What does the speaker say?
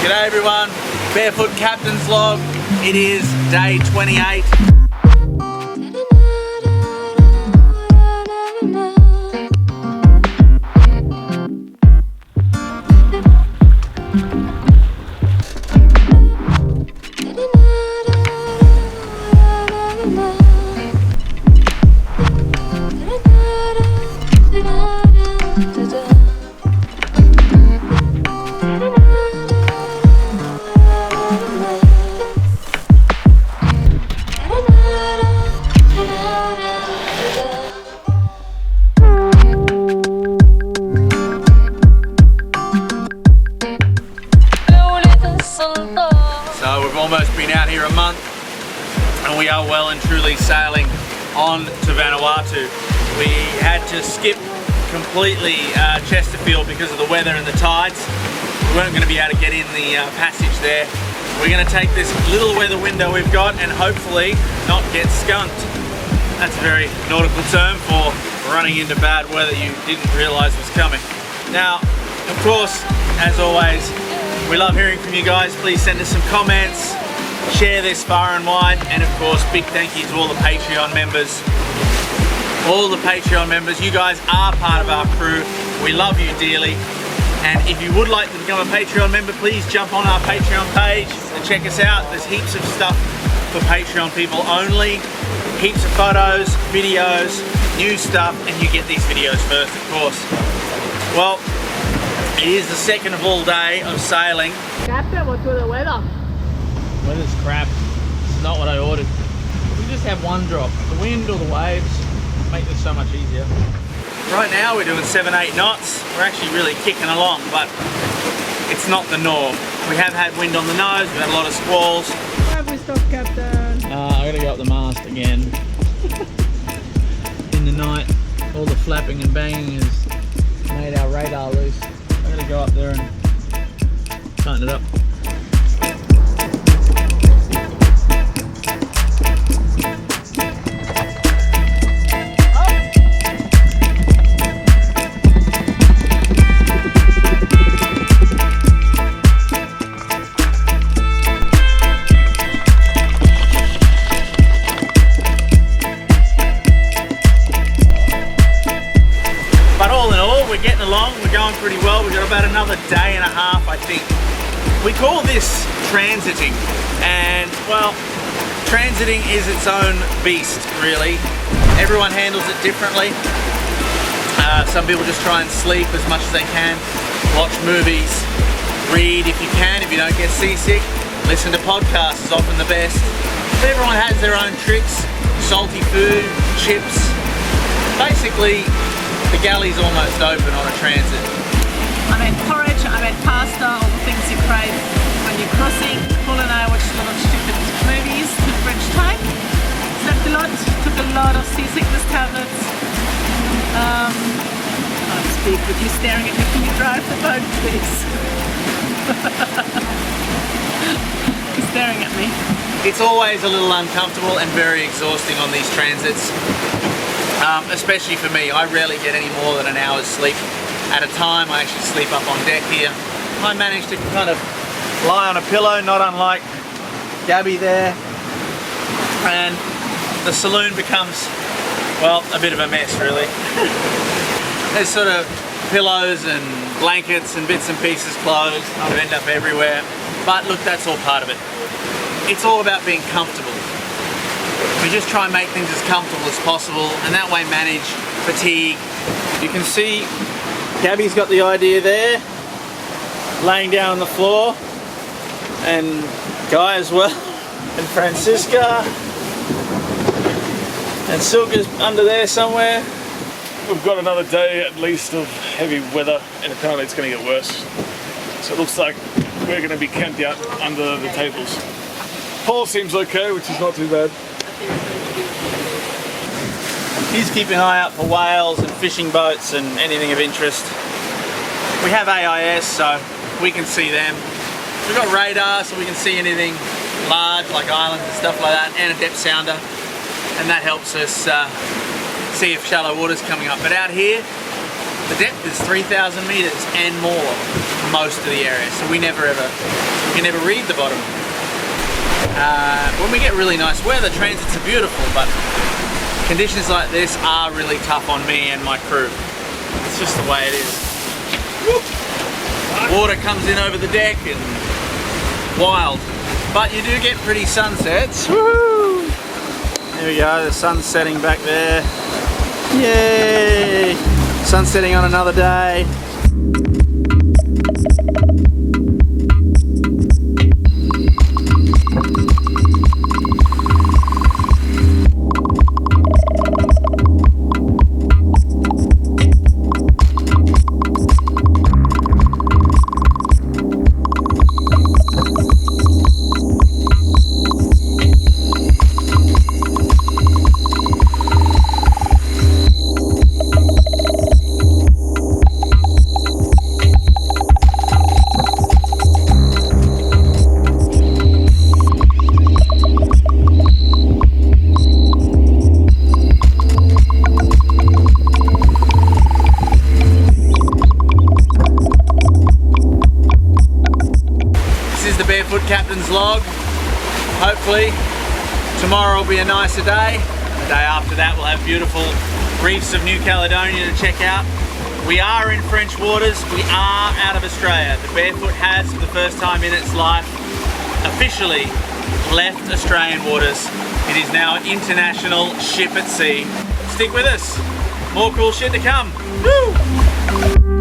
G'day everyone, Barefoot Captain's Log. It is day 28. So we've almost been out here a month and we are well and truly sailing on to Vanuatu. We had to skip completely Chesterfield because of the weather and the tides. We weren't going to be able to get in the passage there. We're going to take this little weather window we've got and hopefully not get skunked. That's a very nautical term for running into bad weather you didn't realise was coming. Now, of course, as always, we love hearing from you guys. Please send us some comments, share this far and wide, and of course, big thank you to all the Patreon members. All the Patreon members, you guys are part of our crew. We love you dearly. And if you would like to become a Patreon member, please jump on our Patreon page and check us out. There's heaps of stuff for Patreon people only. Heaps of photos, videos, new stuff, and you get these videos first, of course. Well, it is the second of all day of sailing. Captain, what's with the weather? Weather's crap. It's not what I ordered. We just have one drop. The wind or the waves make this so much easier. Right now we're doing 7-8 knots. We're actually really kicking along, but it's not the norm. We have had wind on the nose, we've had a lot of squalls. Where have we stopped, Captain? I gotta go up the mast again. In the night, all the flapping and banging has made our radar loose. I'm gonna go up there and tighten it up. We're getting along, we're going pretty well. We've got about another day and a half, I think. We call this transiting, and well, transiting is its own beast, really. Everyone handles it differently. Some people just try and sleep as much as they can, watch movies, read if you can. If you don't get seasick, listen to podcasts is often the best. But everyone has their own tricks. Salty food, chips, basically the galley's almost open on a transit. I made porridge, I made pasta, all the things you crave when you're crossing. Paul and I watched a lot of stupid movies, took French time, slept a lot, took a lot of seasickness tablets. I don't speak with you staring at me. Can you drive the boat, please? You're staring at me. It's always a little uncomfortable and very exhausting on these transits. Especially for me, I rarely get any more than an hour's sleep at a time. I actually sleep up on deck here. I managed to kind of lie on a pillow, not unlike Gabby there. And the saloon becomes, well, a bit of a mess really. There's sort of pillows and blankets and bits and pieces, clothes, kind of end up everywhere. But look, that's all part of it. It's all about being comfortable. We just try and make things as comfortable as possible and that way manage fatigue. You can see Gabby's got the idea there, laying down on the floor, and Guy as well, and Francisca, and Silka's under there somewhere. We've got another day at least of heavy weather and apparently it's going to get worse. So it looks like we're going to be camped out under the tables. Paul seems okay, which is not too bad. He's keeping an eye out for whales and fishing boats and anything of interest. We have AIS, so we can see them. We've got radar, so we can see anything large like islands and stuff like that, and a depth sounder, and that helps us see if shallow water's coming up. But out here, The depth is 3,000 meters and more most of the area, so we can never read the bottom. When we get really nice weather, transits are beautiful, but conditions like this are really tough on me and my crew. It's just the way it is. Whoop. Water comes in over the deck and wild. But you do get pretty sunsets. Woohoo! There we go, the sun's setting back there. Yay! Sun setting on another day. Barefoot Captain's log. Hopefully tomorrow will be a nicer day. The day after that we'll have beautiful reefs of New Caledonia to check out. We are in French waters, we are out of Australia. The Barefoot has, for the first time in its life, officially left Australian waters. It is now an international ship at sea. Stick with us, more cool shit to come. Woo!